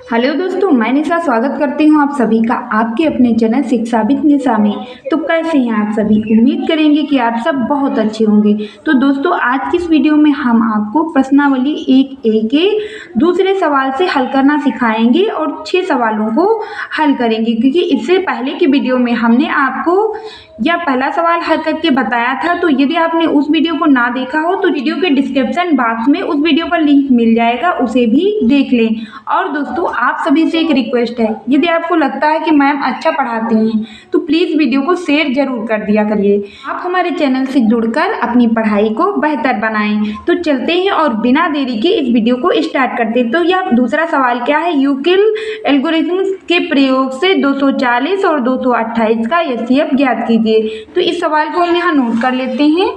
Hello दोस्तों, मैं निशा स्वागत करती हूँ आप सभी का आपके अपने चैनल शिक्षा विद निशा में। तो कैसे हैं आप सभी? उम्मीद करेंगे कि आप सब बहुत अच्छे होंगे। तो दोस्तों, आज की इस वीडियो में हम आपको प्रश्नावली 1A के दूसरे सवाल से हल करना सिखाएंगे और 6 सवालों को हल करेंगे, क्योंकि इससे पहले की वीडियो में हमने आपको यह पहला सवाल हल करके बताया था। तो यदि आपने उस वीडियो को ना देखा हो तो वीडियो के डिस्क्रिप्शन बॉक्स में उस वीडियो का लिंक मिल जाएगा, उसे भी देख लें। और दोस्तों, आप सभी से एक रिक्वेस्ट है, यदि आपको लगता है कि मैम अच्छा पढ़ाती हैं तो प्लीज़ वीडियो को शेयर जरूर कर दिया करिए। आप हमारे चैनल से जुड़कर अपनी पढ़ाई को बेहतर बनाएं। तो चलते हैं और बिना देरी के इस वीडियो को स्टार्ट करते हैं। तो यह दूसरा सवाल क्या है? यूक्लिड एल्गोरिथम के प्रयोग से 240 और 228 का एचसीएफ ज्ञात कीजिए। तो इस सवाल को हम यहाँ नोट कर लेते हैं।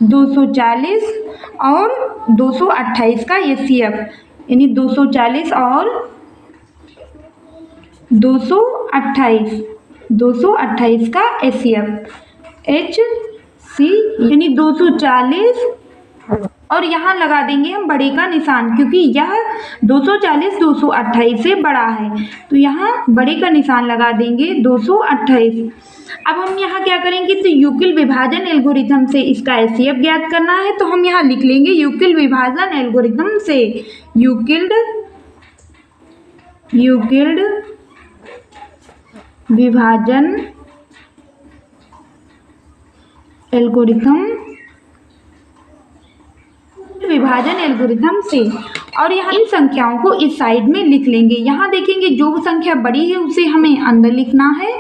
240 और 228 का एचसीएफ, यानी 240 और 228 का एचसीएफ यानी 240 और यहाँ लगा देंगे हम बड़े का निशान, क्योंकि यह 240 228 से बड़ा है। तो यहाँ बड़े का निशान लगा देंगे 228। अब हम यहाँ क्या करेंगे? तो यूक्लिड विभाजन एल्गोरिथम से इसका एचसीएफ ज्ञात करना है। तो हम यहाँ लिख लेंगे यूक्लिड विभाजन एल्गोरिथम से, यूक्लिड विभाजन एल्गोरिथम से। और यहाँ इन संख्याओं को इस साइड में लिख लेंगे। यहाँ देखेंगे जो संख्या बड़ी है उसे हमें अंदर लिखना है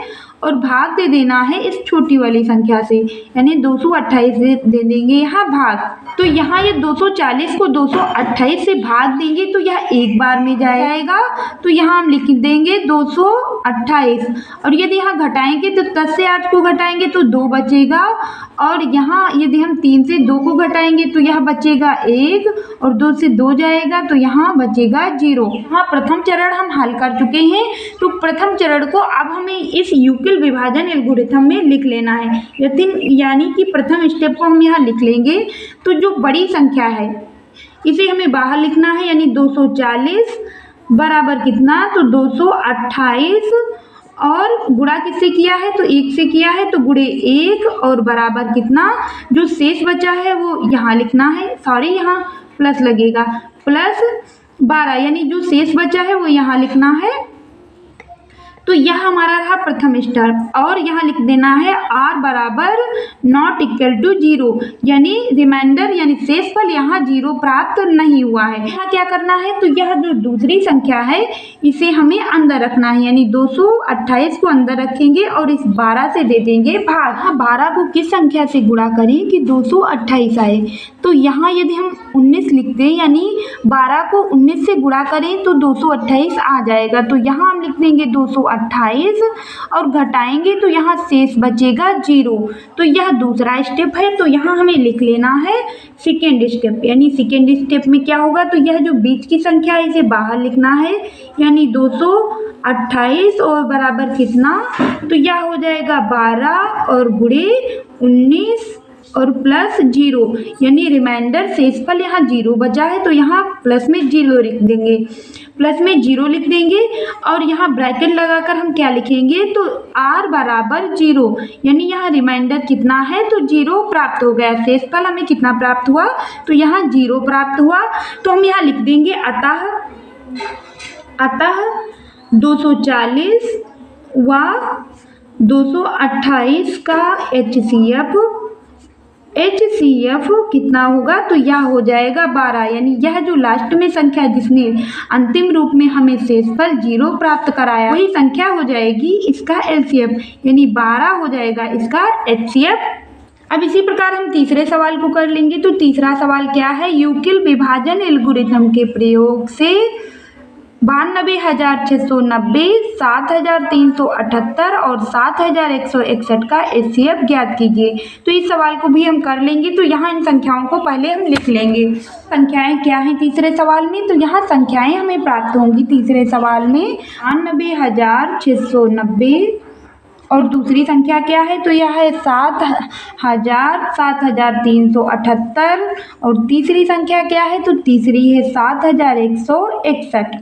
और भाग दे देना है इस छोटी वाली संख्या से, यानी 228 दे देंगे यहाँ भाग। तो यहाँ ये 240 को 228 से भाग देंगे तो यह एक बार में जाएगा। तो यहाँ हम लिख देंगे 228। और यदि यहाँ घटाएंगे तो 10 से 8 को घटाएंगे तो 2 बचेगा। और यहाँ यदि हम 3 से 2 को घटाएंगे तो यह बचेगा 1, और 2 से 2 जाएगा तो यहाँ बचेगा 0। हाँ, प्रथम चरण हम हल कर चुके हैं। तो प्रथम चरण को अब हमें इस यूक्लिड विभाजन एल्गोरिथम में लिख लेना है, यानी कि प्रथम स्टेप को हम यहाँ लिख लेंगे। तो जो बड़ी संख्या है इसे हमें बाहर लिखना है, यानी 240 बराबर कितना? तो 228, और गुणा किससे किया है? तो 1 से किया है, तो गुणे 1 और बराबर कितना? जो शेष बचा है वो यहाँ लिखना है, सॉरी यहाँ प्लस लगेगा, प्लस 12, यानी जो शेष बचा है वो यहाँ लिखना है। तो यह हमारा रहा प्रथम स्टेप। और यहाँ लिख देना है r बराबर नॉट इक्वल टू 0, यानी रिमाइंडर यानी शेषफल यहाँ 0 प्राप्त नहीं हुआ है। यहाँ क्या करना है? तो यह जो दूसरी संख्या है इसे हमें अंदर रखना है, यानी 228 को अंदर रखेंगे और इस 12 से दे देंगे भाग। हाँ, 12 को किस संख्या से गुणा करें कि 228 आए? तो यहाँ यदि हम 19 लिख दें, यानी 12 को 19 से गुणा करें तो 228 आ जाएगा। तो यहाँ हम लिख देंगे 228 और घटाएंगे तो यहाँ शेष बचेगा 0। तो यह दूसरा स्टेप है। तो यहाँ हमें लिख लेना है सेकेंड स्टेप, यानी सेकेंड स्टेप में क्या होगा? तो यह जो बीच की संख्या है इसे बाहर लिखना है, यानी 228 और बराबर कितना? तो यह हो जाएगा 12 और गुणे 19 और प्लस 0, यानी रिमाइंडर शेषफल यहाँ 0 बचा है। तो यहाँ प्लस में 0 लिख देंगे, प्लस में 0 लिख देंगे। और यहाँ ब्रैकेट लगाकर हम क्या लिखेंगे? तो r बराबर 0, यानी यहाँ रिमाइंडर कितना है? तो 0 प्राप्त हो गया। शेषफल हमें कितना प्राप्त हुआ? तो यहाँ 0 प्राप्त हुआ। तो हम यहाँ लिख देंगे अतः 240 व 228 का एचसीएफ कितना होगा? तो यह हो जाएगा 12, यानी यह जो लास्ट में संख्या जिसने अंतिम रूप में हमें शेषफल 0 प्राप्त कराया वही संख्या हो जाएगी इसका एलसीएफ, यानी 12 हो जाएगा इसका एचसीएफ। अब इसी प्रकार हम तीसरे सवाल को कर लेंगे। तो तीसरा सवाल क्या है? यूक्लिड विभाजन एल्गोरिथम के प्रयोग से 92,690, 7,378 और 7,161 का एचसीएफ ज्ञात कीजिए। तो इस सवाल को भी हम कर लेंगे। तो यहाँ इन संख्याओं को पहले हम लिख लेंगे। संख्याएं क्या हैं तीसरे सवाल में? तो यहाँ संख्याएं हमें प्राप्त होंगी तीसरे सवाल में 92,690, और दूसरी संख्या क्या है? तो यह है 7,378, और तीसरी संख्या क्या है? तो तीसरी है 7,161।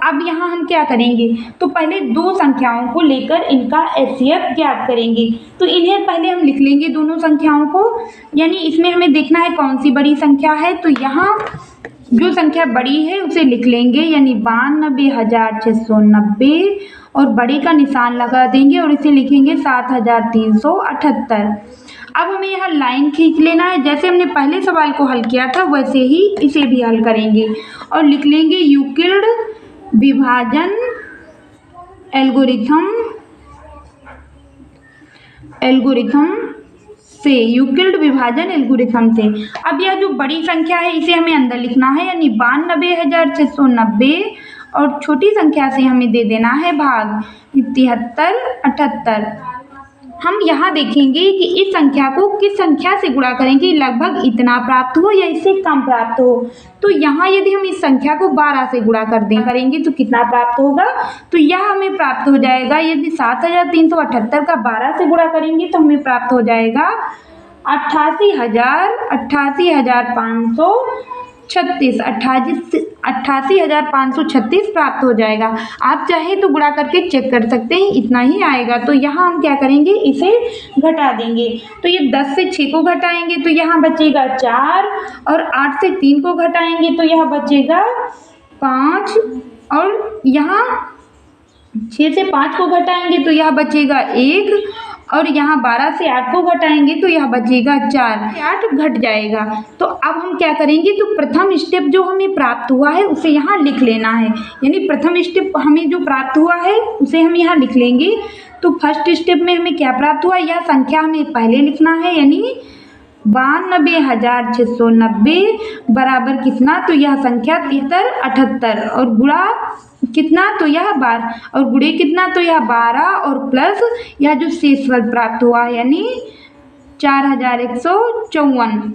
अब यहाँ हम क्या करेंगे, तो पहले दो संख्याओं को लेकर इनका HCF ज्ञात करेंगे। तो इन्हें पहले हम लिख लेंगे दोनों संख्याओं को, यानी इसमें हमें देखना है कौन सी बड़ी संख्या है। तो यहाँ जो संख्या बड़ी है उसे लिख लेंगे, यानी 92,690 और बड़े का निशान लगा देंगे और इसे लिखेंगे 7,378। अब हमें यहाँ लाइन खींच लेना है, जैसे हमने पहले सवाल को हल किया था वैसे ही इसे भी हल करेंगे और लिख लेंगे यूक्लिड विभाजन एल्गोरिथम से, यूक्लिड विभाजन एल्गोरिथम से। अब यह जो बड़ी संख्या है इसे हमें अंदर लिखना है, यानी 92,690 और छोटी संख्या से हमें दे देना है भाग 7378। हम यहाँ देखेंगे कि इस संख्या को किस संख्या से गुणा करेंगे, लगभग इतना प्राप्त हो या इससे कम प्राप्त हो। तो यहाँ यदि हम इस संख्या को 12 से गुणा करेंगे तो कितना प्राप्त होगा, तो यह हमें प्राप्त हो जाएगा, यदि 7,378 का 12 से गुणा करेंगे तो हमें प्राप्त हो जाएगा 88,536 प्राप्त हो जाएगा। आप चाहे तो गुणा करके चेक कर सकते हैं, इतना ही आएगा। तो यहाँ हम क्या करेंगे, इसे घटा देंगे। तो ये 10 से 6 को घटाएंगे तो यहाँ बचेगा 4 और 8 से 3 को घटाएंगे तो यहाँ बचेगा 5 और यहाँ 6 से 5 को घटाएंगे तो यहाँ बचेगा 1 और यहाँ 12 से 8 को घटाएंगे तो यहाँ बचेगा 4, 8 घट जाएगा। तो अब हम क्या करेंगे, तो प्रथम स्टेप जो हमें प्राप्त हुआ है उसे यहाँ लिख लेना है, यानी प्रथम स्टेप हमें जो प्राप्त हुआ है उसे हम यहाँ लिख लेंगे। तो फर्स्ट स्टेप में हमें क्या प्राप्त हुआ, यह संख्या हमें पहले लिखना है, यानी 92,690 बराबर कितना, तो यह संख्या 7378 और गुणा कितना, तो यह 12 और गुणे कितना, तो यह 12 और प्लस यह जो शेषफल प्राप्त हुआ यानी 4154।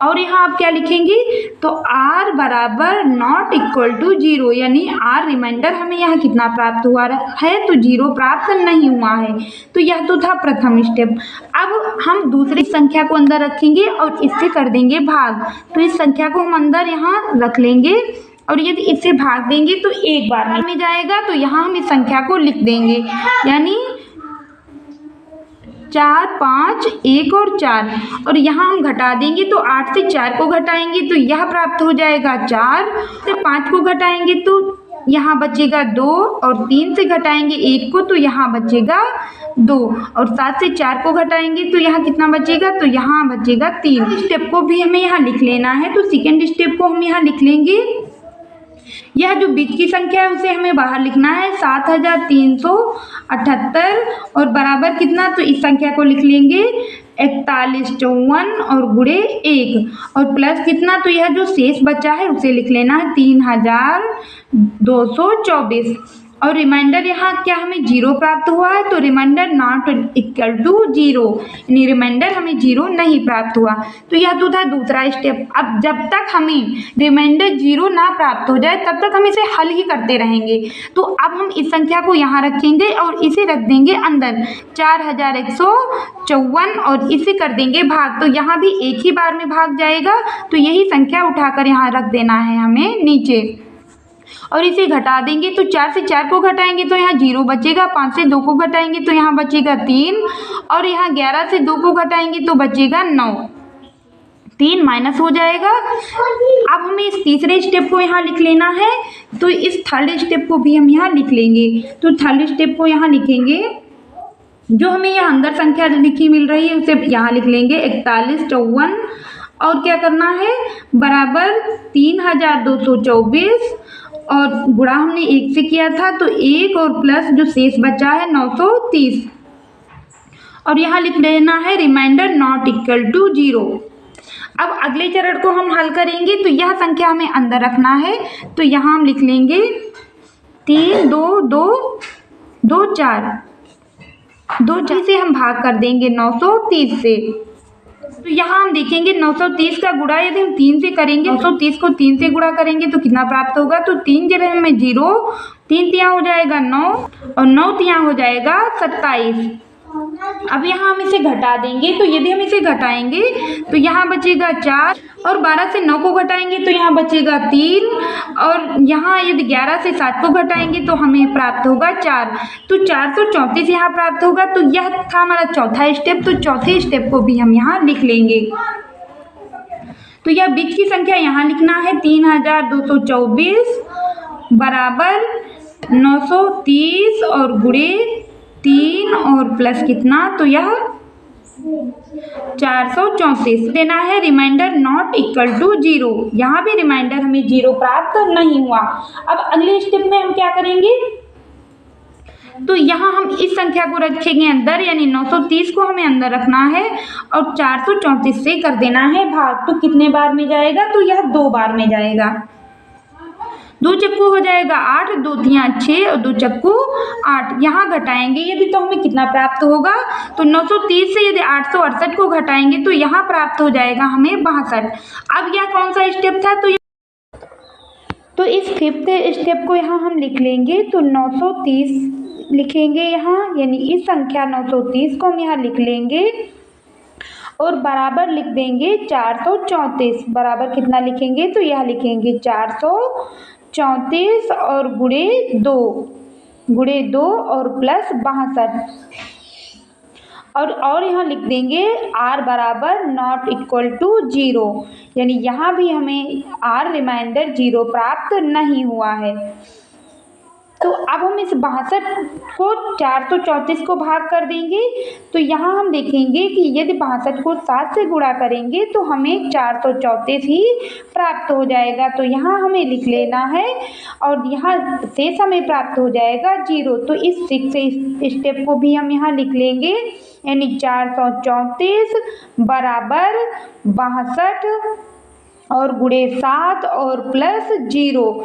और यहाँ आप क्या लिखेंगे, तो r बराबर नॉट इक्वल टू 0, यानी r रिमाइंडर हमें यहाँ कितना प्राप्त हुआ है, तो 0 प्राप्त नहीं हुआ है। तो यह तो था प्रथम स्टेप। अब हम दूसरी संख्या को अंदर रखेंगे और इससे कर देंगे भाग। तो इस संख्या को हम अंदर यहाँ रख लेंगे और यदि इससे भाग देंगे तो एक बार में जाएगा। तो यहाँ हम इस संख्या को लिख देंगे, यानी 4, 5, 1 और 4 और यहाँ हम घटा देंगे तो 8 से 4 को घटाएंगे तो यह प्राप्त हो जाएगा 4, से 5 को घटाएंगे तो यहाँ बचेगा 2 और 3 से घटाएंगे 1 को तो यहाँ बचेगा 2 और 7 से 4 को घटाएंगे तो यहाँ कितना बचेगा, तो यहाँ बचेगा 3। स्टेप को भी हमें यहाँ लिख लेना है, तो सेकेंड स्टेप को हम यहाँ लिख लेंगे। यह जो बीच की संख्या है उसे हमें बाहर लिखना है 7378 और बराबर कितना, तो इस संख्या को लिख लेंगे 4154 और गुणे 1 और प्लस कितना, तो यह जो शेष बचा है उसे लिख लेना है 3224 और रिमाइंडर यहाँ क्या हमें 0 प्राप्त हुआ है, तो रिमाइंडर नॉट इक्वल टू 0, यानी रिमाइंडर हमें 0 नहीं प्राप्त हुआ। तो यह तो था दूसरा स्टेप। अब जब तक हमें रिमाइंडर 0 ना प्राप्त हो जाए तब तक हम इसे हल ही करते रहेंगे। तो अब हम इस संख्या को यहाँ रखेंगे और इसे रख देंगे अंदर 4154 और इसे कर देंगे भाग। तो यहाँ भी एक ही बार में भाग जाएगा, तो यही संख्या उठाकर यहाँ रख देना है हमें नीचे और इसे घटा देंगे। तो 4 से 4 को घटाएंगे तो यहाँ 0 बचेगा, 5 से 2 को घटाएंगे तो यहाँ बचेगा 3 और यहाँ 11 से 2 को घटाएंगे तो बचेगा 9, 3 माइनस हो जाएगा। अब हमें इस तीसरे स्टेप को यहाँ लिख लेना है, तो इस थर्ड स्टेप को भी हम यहाँ लिख लेंगे। तो थर्ड स्टेप को यहाँ लिखेंगे, जो हमें यहाँ अंदर संख्या लिखी मिल रही है उसे यहाँ लिख लेंगे 4154 और क्या करना है बराबर 3224 और गुणा हमने 1 से किया था तो 1 और प्लस जो शेष बचा है 930 और यहाँ लिख लेना है रिमाइंडर नॉट इक्वल टू 0। अब अगले चरण को हम हल करेंगे, तो यह संख्या हमें अंदर रखना है। तो यहाँ हम लिख लेंगे 3 2 2 2 4 2 से हम भाग कर देंगे 930 से। तो यहाँ हम देखेंगे 930 का गुणा यदि हम 3 से करेंगे, 930 को 3 से गुणा करेंगे तो कितना प्राप्त होगा, तो 3 जगह में 0, 3 तिया हो जाएगा 9 और 9 तिया हो जाएगा 27। अब यहाँ हम इसे घटा देंगे, तो यदि हम इसे घटाएंगे तो यहाँ बचेगा 4 और 12 से 9 को घटाएंगे तो यहाँ बचेगा 3, और यहाँ यदि 11 से 7 को घटाएंगे तो हमें प्राप्त होगा 4। तो 434 यहाँ प्राप्त होगा। तो यह था हमारा चौथा स्टेप। तो चौथे स्टेप को भी हम यहाँ लिख लेंगे। तो यह बीच की संख्या यहाँ लिखना है 3224 बराबर 930 और गुणे 3 और प्लस कितना, तो यह 434 देना है। रिमाइंडर नॉट इक्वल टू 0, यहाँ भी रिमाइंडर हमें 0 प्राप्त नहीं हुआ। अब अगले स्टेप में हम क्या करेंगे, तो यहाँ हम इस संख्या को रखेंगे अंदर, यानी 930 को हमें अंदर रखना है और 434 से कर देना है भाग। तो कितने बार में जाएगा, तो यह 2 बार में जाएगा। 2 चक्कू हो जाएगा 8, 2 तियाँ 6 और 2 चक्कू 8। यहाँ घटाएंगे यदि तो हमें कितना प्राप्त होगा, तो 930 से यदि 868 को घटाएंगे तो यहाँ प्राप्त हो जाएगा हमें 62। अब यह कौन सा स्टेप था, तो इस 5th स्टेप को यहाँ हम लिख लेंगे। तो 930 लिखेंगे यहाँ, यानी इस संख्या 930 को हम यहाँ लिख लेंगे और बराबर लिख देंगे 434। बराबर कितना लिखेंगे, तो यह लिखेंगे 434 और गुणे 2 और प्लस 62, और यहाँ लिख देंगे r बराबर नॉट इक्वल टू 0, यानी यहाँ भी हमें r रिमाइंडर 0 प्राप्त नहीं हुआ है। तो अब हम इस 62 को 434 को भाग कर देंगे। तो यहाँ हम देखेंगे कि यदि 62 को 7 से गुणा करेंगे तो हमें 434 ही प्राप्त हो जाएगा। तो यहाँ हमें लिख लेना है और यहाँ शेष हमें प्राप्त हो जाएगा 0। तो इस 6 स्टेप को भी हम यहाँ लिख लेंगे, यानी 434 बराबर 62 और गुणे 7 और प्लस 0,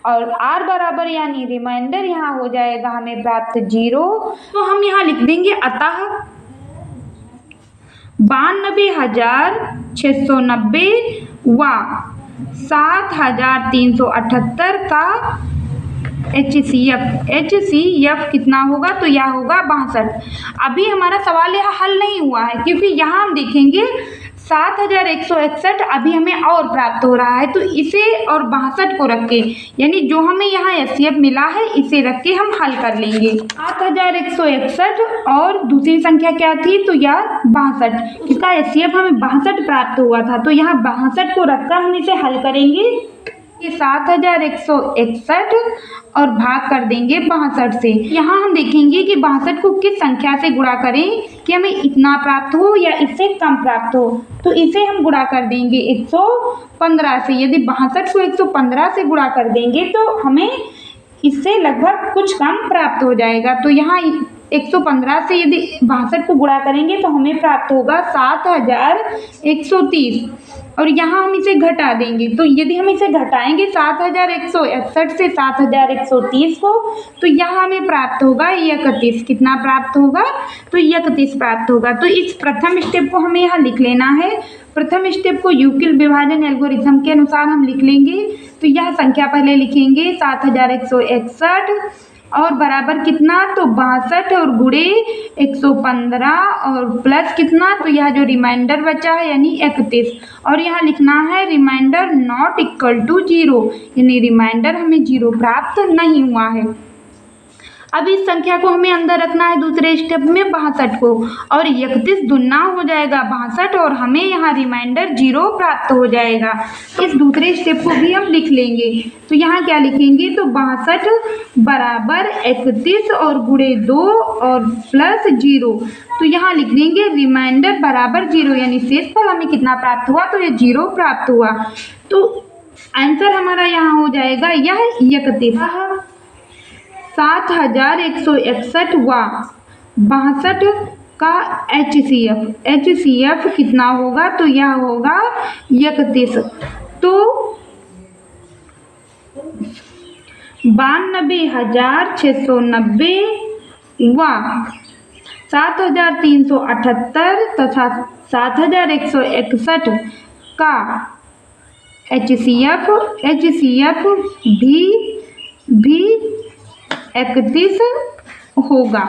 और r बराबर यानी रिमाइंडर यहाँ हो जाएगा हमें प्राप्त 0। तो हम यहाँ लिख देंगे अतः 92,690 व 7,378 का HCF कितना होगा, तो यह होगा 62। अभी हमारा सवाल यह हल नहीं हुआ है, क्योंकि यहाँ हम देखेंगे 7,161 अभी हमें और प्राप्त हो रहा है। तो इसे और 62 को रख के, यानी जो हमें यहाँ HCF मिला है इसे रख के हम हल कर लेंगे। 7,161 और दूसरी संख्या क्या थी, तो यह 62, इसका HCF हमें 62 प्राप्त हुआ था। तो यहाँ 62 को रखकर हम इसे हल करेंगे। ये 7,161 और भाग कर देंगे 62 से। यहाँ हम देखेंगे कि 62 को किस संख्या से गुणा करें कि हमें इतना प्राप्त हो या इससे कम प्राप्त हो। तो इसे हम गुणा कर देंगे 115 से। यदि 62 को 115 से गुणा कर देंगे तो हमें इससे लगभग कुछ कम प्राप्त हो जाएगा। तो यहाँ 115 से यदि 62 को गुणा करेंगे तो हमें प्राप्त होगा 7,130, और यहाँ हम इसे घटा देंगे। तो यदि हम इसे घटाएंगे 7,161 से 7,130 को, तो यहाँ हमें प्राप्त होगा 31। कितना प्राप्त होगा, तो 31 प्राप्त होगा। तो इस प्रथम स्टेप को हमें यहाँ लिख लेना है। प्रथम स्टेप को यूक्लिड विभाजन एल्गोरिथम के अनुसार हम लिख लेंगे। तो यह संख्या पहले लिखेंगे 7,161 और बराबर कितना, तो 62 और गुणे 115 और प्लस कितना, तो यह जो रिमाइंडर बचा है यानी 31, और यहाँ लिखना है रिमाइंडर नॉट इक्वल टू 0, यानी रिमाइंडर हमें 0 प्राप्त नहीं हुआ है। अब इस संख्या को हमें अंदर रखना है दूसरे स्टेप में 62 को, और 31 दुना हो जाएगा 62 और हमें यहाँ रिमाइंडर 0 प्राप्त हो जाएगा। इस दूसरे स्टेप को भी हम लिख लेंगे। तो यहाँ क्या लिखेंगे, तो 62 बराबर 31 और गुणे 2 और प्लस 0। तो यहाँ लिख देंगे रिमाइंडर बराबर 0, यानी शेषफल हमें कितना प्राप्त हुआ, तो ये 0 प्राप्त हुआ। तो आंसर हमारा यहाँ हो जाएगा यह 31। 7,161 व 62 का HCF कितना होगा, तो यह होगा 31। तो 92,690 व 7,378 तथा 7,161 का HCF भी 31 होगा।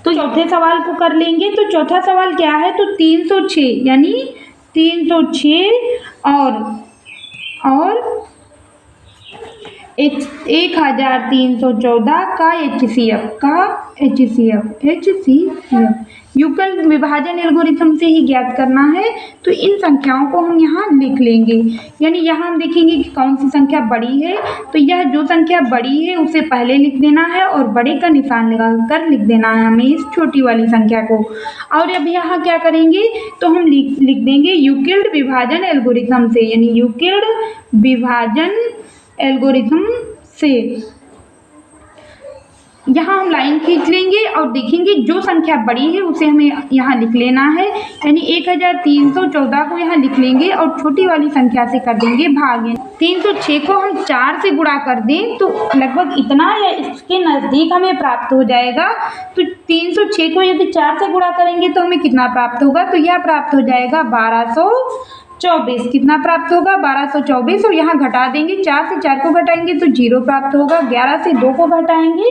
तो तो चौथे सवाल को कर लेंगे। तो चौथा सवाल क्या है, तो 306 यानी 306 और 1314 का HCF यूक्लिड विभाजन एल्गोरिथम से ही ज्ञात करना है। तो इन संख्याओं को हम यहाँ लिख लेंगे, यानी यहाँ हम देखेंगे कि कौन सी संख्या बड़ी है। तो यह जो संख्या बड़ी है उसे पहले लिख देना है और बड़े का निशान लगाकर लिख देना है हमें इस छोटी वाली संख्या को। और अब यहाँ क्या करेंगे, तो हम लिख देंगे यूक्लिड विभाजन एल्गोरिथम से, यानी यूक्लिड विभाजन एल्गोरिथम से। यहाँ हम लाइन खींच लेंगे और देखेंगे जो संख्या बड़ी है उसे हमें यहाँ लिख लेना है, यानी 1314 को यहाँ लिख लेंगे और छोटी वाली संख्या से कर देंगे भाग। 306 को हम 4 से गुणा कर दें तो लगभग इतना या इसके नज़दीक हमें प्राप्त हो जाएगा। तो 306 को यदि 4 से गुणा करेंगे तो हमें कितना प्राप्त होगा, तो यह प्राप्त हो जाएगा 1224। कितना प्राप्त होगा, 1224। और यहाँ घटा देंगे, 4 से 4 को घटाएंगे तो 0 प्राप्त होगा, 11 से 2 को घटाएंगे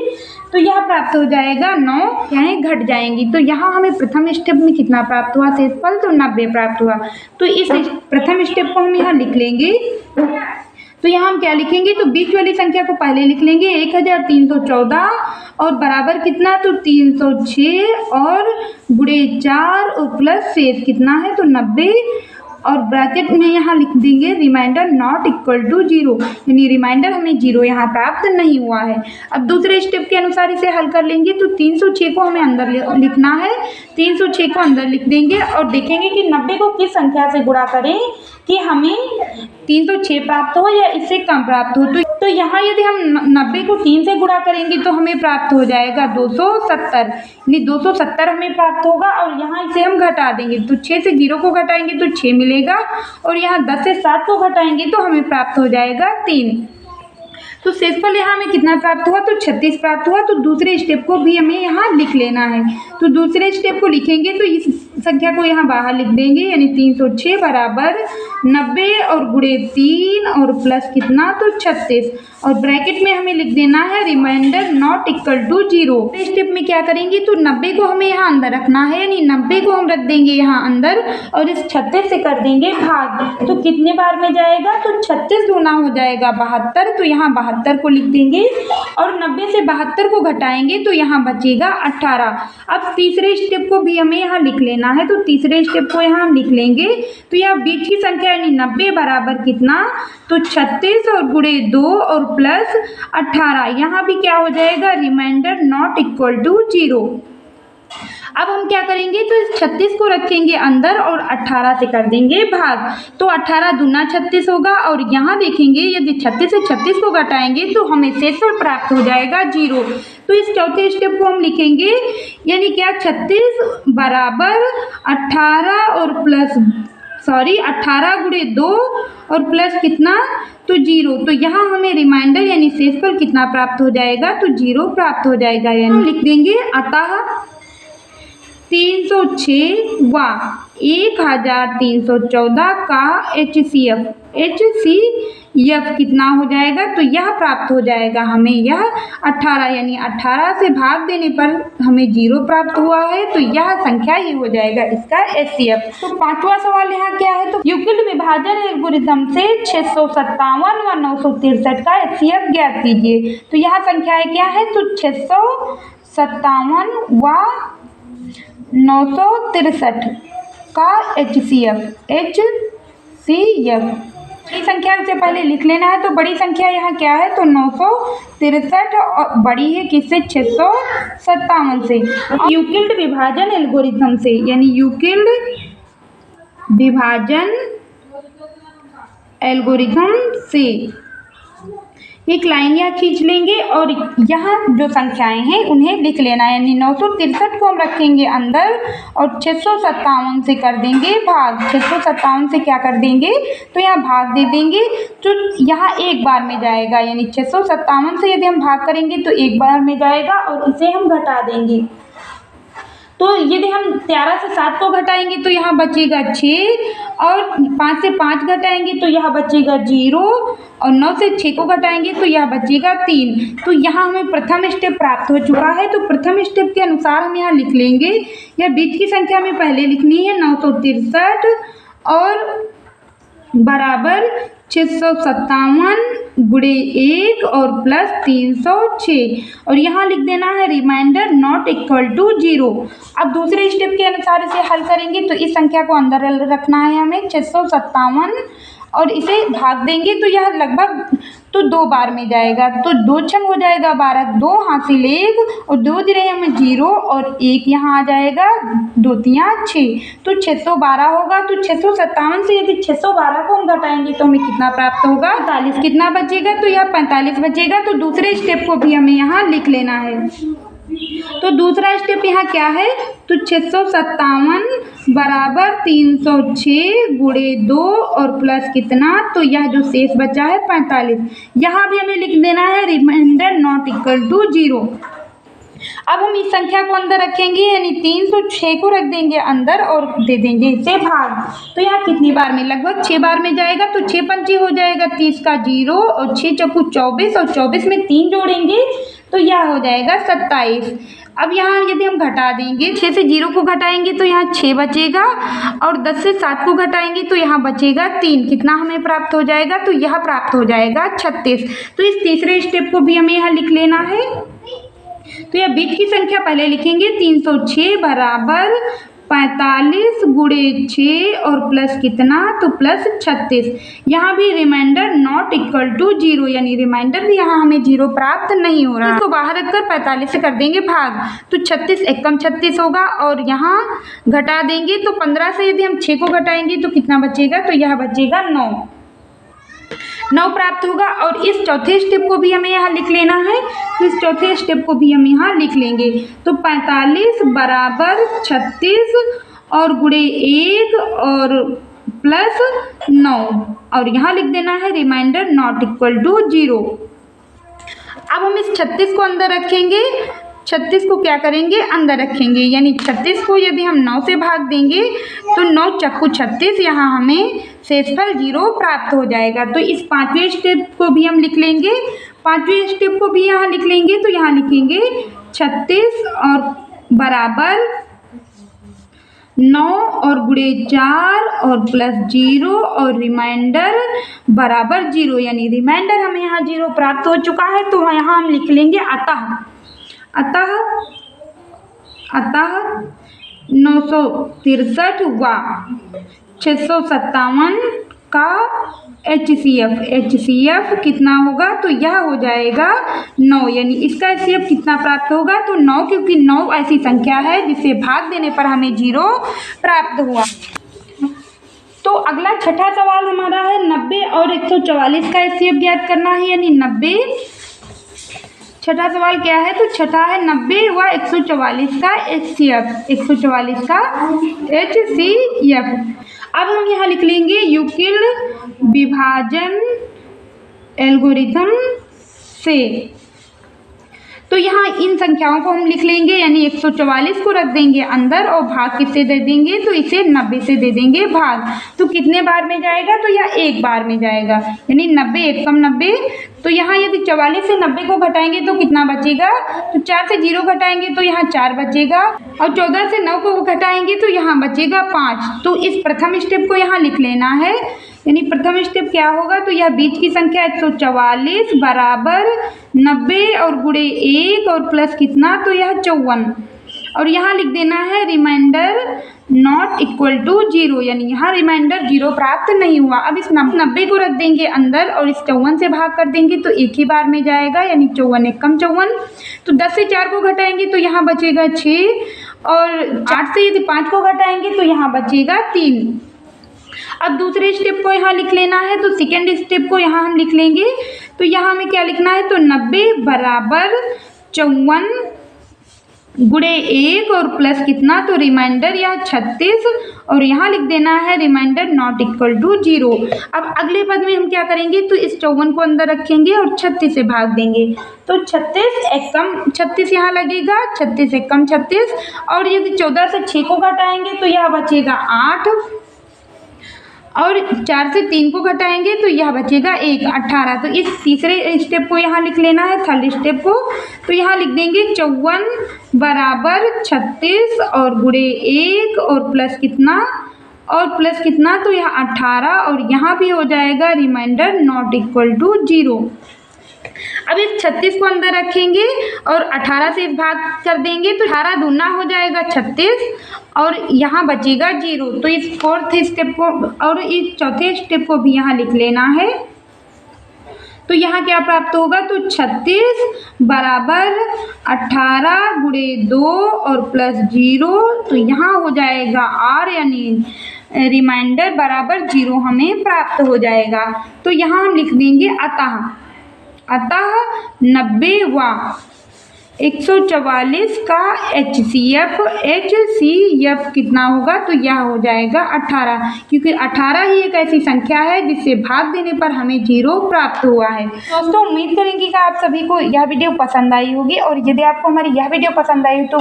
तो यह प्राप्त हो जाएगा 9, यानी घट जाएंगी। तो यहाँ हमें प्रथम स्टेप में कितना प्राप्त हुआ, शेषफल तो 90 प्राप्त हुआ। तो इस प्रथम स्टेप को हम यहाँ लिख लेंगे। तो यहाँ हम क्या लिखेंगे, तो बीच वाली संख्या को पहले लिख लेंगे 1314 और बराबर कितना, तो 306 और गुणे 4 और प्लस शेष कितना है, तो 90 और ब्रैकेट में यहाँ लिख देंगे रिमाइंडर नॉट इक्वल टू 0, यानी रिमाइंडर हमें 0 यहाँ प्राप्त नहीं हुआ है। अब दूसरे स्टेप के अनुसार इसे हल कर लेंगे। तो 306 को हमें अंदर लिखना है, 306 को अंदर लिख देंगे और देखेंगे कि 90 को किस संख्या से गुणा करें कि हमें 306 प्राप्त हो या इससे कम प्राप्त हो। तो यहाँ यदि हम 90 को 3 से गुणा करेंगे तो हमें प्राप्त हो जाएगा 270, यानी 270 हमें प्राप्त होगा। और यहाँ इसे हम घटा देंगे, तो 6 से 0 को घटाएंगे तो 6 मिलेगा और यहाँ 10 से 7 को घटाएंगे तो हमें प्राप्त हो जाएगा 3। तो शेषफल यहाँ हमें कितना प्राप्त हुआ, तो 36 प्राप्त हुआ। तो दूसरे स्टेप को भी हमें यहाँ लिख लेना है। तो दूसरे स्टेप को लिखेंगे तो इस संख्या को यहाँ बाहर लिख देंगे, यानी 306 बराबर 90 और गुणे 3 और प्लस कितना, तो 36 और ब्रैकेट में हमें लिख देना है reminder not equal to 0। Step में क्या करेंगे, तो 90 को हमें यहाँ अंदर रखना है, यानी 90 को हम रख देंगे यहाँ अंदर और इस 36 से कर देंगे भाग। तो कितने बार में जाएगा, तो 36 दूना हो जाएगा 72, तो यहाँ 72 को लिख देंगे और 90 से 72 को घटाएंगे तो यहाँ बचेगा 18। अब तीसरे स्टेप को भी हमें यहाँ लिख लेना है। तो तीसरे स्टेप को यहाँ हम लिख लेंगे। तो यहाँ बीच की संख्या यानी 90 बराबर कितना, तो 36 और गुणे 2 और प्लस 18, यहाँ भी क्या हो जाएगा रिमाइंडर नॉट इक्वल टू 0। अब हम क्या करेंगे, तो इस 36 को रखेंगे अंदर और 18 से कर देंगे भाग। तो 18 दूना 36 होगा और यहाँ देखेंगे यदि 36 से 36 को घटाएंगे तो हमें शेषफल प्राप्त हो जाएगा 0। तो इस चौथे स्टेप को हम लिखेंगे, यानी क्या 36 बराबर 18 और प्लस 18 गुणे 2 और प्लस कितना, तो 0। तो यहाँ हमें रिमाइंडर यानी शेषफल कितना प्राप्त हो जाएगा, तो 0 प्राप्त हो जाएगा। यानी हम लिख देंगे अतः 306 व 1314 का HCF कितना हो जाएगा, तो यह प्राप्त हो जाएगा हमें यह 18, यानी 18 से भाग देने पर हमें 0 प्राप्त हुआ है। तो यह संख्या ही हो जाएगा इसका HCF। तो पांचवा सवाल यहाँ क्या है, तो यूक्लिड विभाजन एल्गोरिथम से 657 व 963 का HCF ज्ञात कीजिए। तो यहाँ संख्याएं क्या है, तो 657 व 963 का HCF बड़ी संख्या से पहले लिख लेना है। तो बड़ी संख्या यहाँ क्या है, तो 963 और बड़ी है किससे, 657 से। यूक्लिड विभाजन एल्गोरिथम से, यानी यूक्लिड विभाजन एल्गोरिथम से एक लाइन यहाँ खींच लेंगे और यहाँ जो संख्याएं हैं उन्हें लिख लेना है, यानी 963 को हम रखेंगे अंदर और 657 से कर देंगे भाग। 657 से क्या कर देंगे, तो यहाँ भाग दे देंगे, तो यहाँ एक बार में जाएगा, यानी 657 से यदि हम भाग करेंगे तो एक बार में जाएगा और इसे हम घटा देंगे। तो यदि हम 13 से 7 को घटाएंगे तो यहाँ बचेगा 6 और 5 से 5 घटाएंगे तो यहाँ बचेगा 0 और 9 से 6 को घटाएंगे तो यहाँ बचेगा 3। तो यहाँ हमें प्रथम स्टेप प्राप्त हो चुका है। तो प्रथम स्टेप के अनुसार हम यहाँ लिख लेंगे, यह बीच की संख्या हमें पहले लिखनी है 963 और बराबर 657 गुणे 1 और प्लस 306 और यहाँ लिख देना है रिमाइंडर नॉट इक्वल टू 0। अब दूसरे स्टेप के अनुसार इसे हल करेंगे तो इस संख्या को अंदर रखना है हमें 657 और इसे भाग देंगे तो यह लगभग तो 2 बार में जाएगा। तो 2 छंग हो जाएगा 12, 2 हासिल 1 और 2 दिए हमें 0 और 1 यहाँ आ जाएगा 2 तियाँ 6, तो 612 होगा। तो 657 से यदि 612 को हम घटाएंगे तो हमें कितना प्राप्त होगा, 45 कितना बचेगा, तो यह 45 बचेगा। तो दूसरे स्टेप को भी हमें यहाँ लिख लेना है। तो दूसरा स्टेप यहाँ क्या है, तो 657 बराबर 306 गुणे 2 और प्लस कितना, तो यह जो शेष बचा है 45, यहाँ भी हमें लिख देना है रिमाइंडर नॉट इक्वल टू 0। अब हम इस संख्या को अंदर रखेंगे यानी 306 को रख देंगे अंदर और दे देंगे इसे भाग। तो यहाँ कितनी बार में, लगभग 6 बार में जाएगा। तो 6 पंचे हो जाएगा 30 का 0 और 6 चौको 24 और 24 में 3 जोड़ेंगे तो यह हो जाएगा 27। अब यहाँ यदि हम घटा देंगे, 6 से 0 को घटाएंगे तो यहाँ 6 बचेगा और 10 से 7 को घटाएंगे तो यहाँ बचेगा 3, कितना हमें प्राप्त हो जाएगा, तो यह प्राप्त हो जाएगा 36। तो इस तीसरे स्टेप को भी हमें यहाँ लिख लेना है। तो यह बीच की संख्या पहले लिखेंगे 306 बराबर 45 गुणे 6 और प्लस कितना, तो प्लस 36। यहाँ भी रिमाइंडर नॉट इक्वल टू 0 यानी रिमाइंडर भी यहाँ हमें 0 प्राप्त नहीं हो रहा। इसको बाहर रखकर 45 से कर देंगे भाग, तो 36 एकम 36 होगा और यहाँ घटा देंगे तो 15 से यदि हम 6 को घटाएंगे तो कितना बचेगा, तो यह बचेगा 9 प्राप्त होगा। और इस चौथे स्टेप को भी हमें यहाँ लिख लेना है। तो इस चौथे स्टेप को भी हम यहाँ लिख लेंगे। तो 45 बराबर 36 और गुणे 1 और प्लस 9 और यहाँ लिख देना है रिमाइंडर नॉट इक्वल टू 0। अब हम इस 36 को अंदर रखेंगे, 36 को क्या करेंगे, अंदर रखेंगे, यानी 36 को यदि हम 9 से भाग देंगे तो 9 चक्कू 36, यहाँ हमें शेषफल 0 प्राप्त हो जाएगा। तो इस पांचवें स्टेप को भी हम लिख लेंगे, पांचवें स्टेप को भी यहाँ लिख लेंगे। तो यहाँ लिखेंगे 36 और बराबर 9 और गुणे 4 और प्लस 0 और रिमाइंडर बराबर 0 यानी रिमाइंडर हमें यहाँ 0 प्राप्त हो चुका है। तो यहाँ हम लिख लेंगे अतः 963 व 657 का HCF कितना होगा, तो यह हो जाएगा 9 यानी इसका HCF कितना प्राप्त होगा, तो 9, क्योंकि 9 ऐसी संख्या है जिसे भाग देने पर हमें 0 प्राप्त हुआ। तो अगला छठा सवाल हमारा है 90 और 144 का HCF ज्ञात करना है, यानी 90। छठा सवाल क्या है, तो छठा है 90 व 144 का HCF, 144 का HCF। अब हम यहाँ लिख लेंगे यूक्लिड विभाजन एल्गोरिथम से। तो यहाँ इन संख्याओं को हम लिख लेंगे, यानी 144 को रख देंगे अंदर और भाग किससे दे देंगे, तो इसे 90 से दे देंगे भाग। तो कितने बार में जाएगा, तो यह 1 बार में जाएगा, यानी 90 एकम 90। तो यहाँ यदि 44 से 90 को घटाएंगे तो कितना बचेगा, तो 4 से 0 घटाएंगे तो यहाँ 4 बचेगा और 14 से 9 को घटाएंगे तो यहाँ बचेगा 5। तो इस प्रथम स्टेप को यहाँ लिख लेना है, यानी प्रथम स्टेप क्या होगा, तो यह बीच की संख्या 144 बराबर 90 और गुणे 1 और प्लस कितना, तो यह 54 और यहाँ लिख देना है रिमाइंडर नॉट इक्वल टू 0 यानी यहाँ रिमाइंडर 0 प्राप्त नहीं हुआ। अब इस 90 को रख देंगे अंदर और इस 54 से भाग कर देंगे तो एक ही बार में जाएगा, यानी 54 एकम 54। तो 10 से 4 को घटाएंगे तो यहाँ बचेगा 6 और 8 से यदि 5 को घटाएंगे तो यहाँ बचेगा 3। अब दूसरे स्टेप को यहाँ लिख लेना है, तो सेकेंड स्टेप को यहाँ हम लिख लेंगे। तो यहाँ हमें क्या लिखना है, तो 90 बराबर 54 गुणे 1 और प्लस कितना, तो रिमाइंडर यह 36 और यहाँ लिख देना है रिमाइंडर नॉट इक्वल टू 0। अब अगले पद में हम क्या करेंगे, तो इस 54 को अंदर रखेंगे और 36 से भाग देंगे, तो 36 एक कम 36 यहाँ लगेगा, 36 एक कम 36, और यदि 14 से 6 को घटाएंगे तो यह बचेगा 8, और 4 से 3 को घटाएंगे तो यह बचेगा 1, 18। तो इस तीसरे स्टेप को यहाँ लिख लेना है, थर्ड स्टेप को, तो यहाँ लिख देंगे 54 बराबर 36 और गुणे 1 और प्लस कितना, तो यह 18 और यहाँ भी हो जाएगा रिमाइंडर नॉट इक्वल टू 0। अब इस 36 को अंदर रखेंगे और 18 से भाग कर देंगे तो 18 दूना हो जाएगा 36 और यहाँ बचेगा 0। तो इस फोर्थ स्टेप को और इस चौथे स्टेप को भी यहाँ लिख लेना है। तो यहाँ क्या प्राप्त होगा, तो 36 बराबर 18 गुणे 2 और प्लस 0, तो यहाँ हो जाएगा R यानी रिमाइंडर बराबर 0 हमें प्राप्त हो जाएगा। तो यहाँ हम लिख देंगे अतः 90वां 144 का HCF कितना होगा, तो यह हो जाएगा 18, क्योंकि 18 ही एक ऐसी संख्या है जिससे भाग देने पर हमें 0 प्राप्त हुआ है। दोस्तों उम्मीद करेंगे कि आप सभी को यह वीडियो पसंद आई होगी, और यदि आपको हमारी यह वीडियो पसंद आई हो तो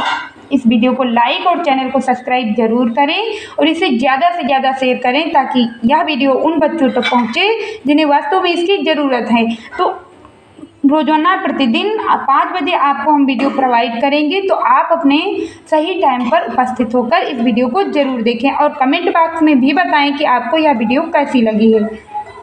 इस वीडियो को लाइक और चैनल को सब्सक्राइब जरूर करें और इसे ज़्यादा से ज़्यादा शेयर करें ताकि यह वीडियो उन बच्चों तक पहुँचे जिन्हें वास्तव में इसकी ज़रूरत है। तो रोजाना प्रतिदिन 5 बजे आपको हम वीडियो प्रोवाइड करेंगे, तो आप अपने सही टाइम पर उपस्थित होकर इस वीडियो को ज़रूर देखें और कमेंट बॉक्स में भी बताएं कि आपको यह वीडियो कैसी लगी है।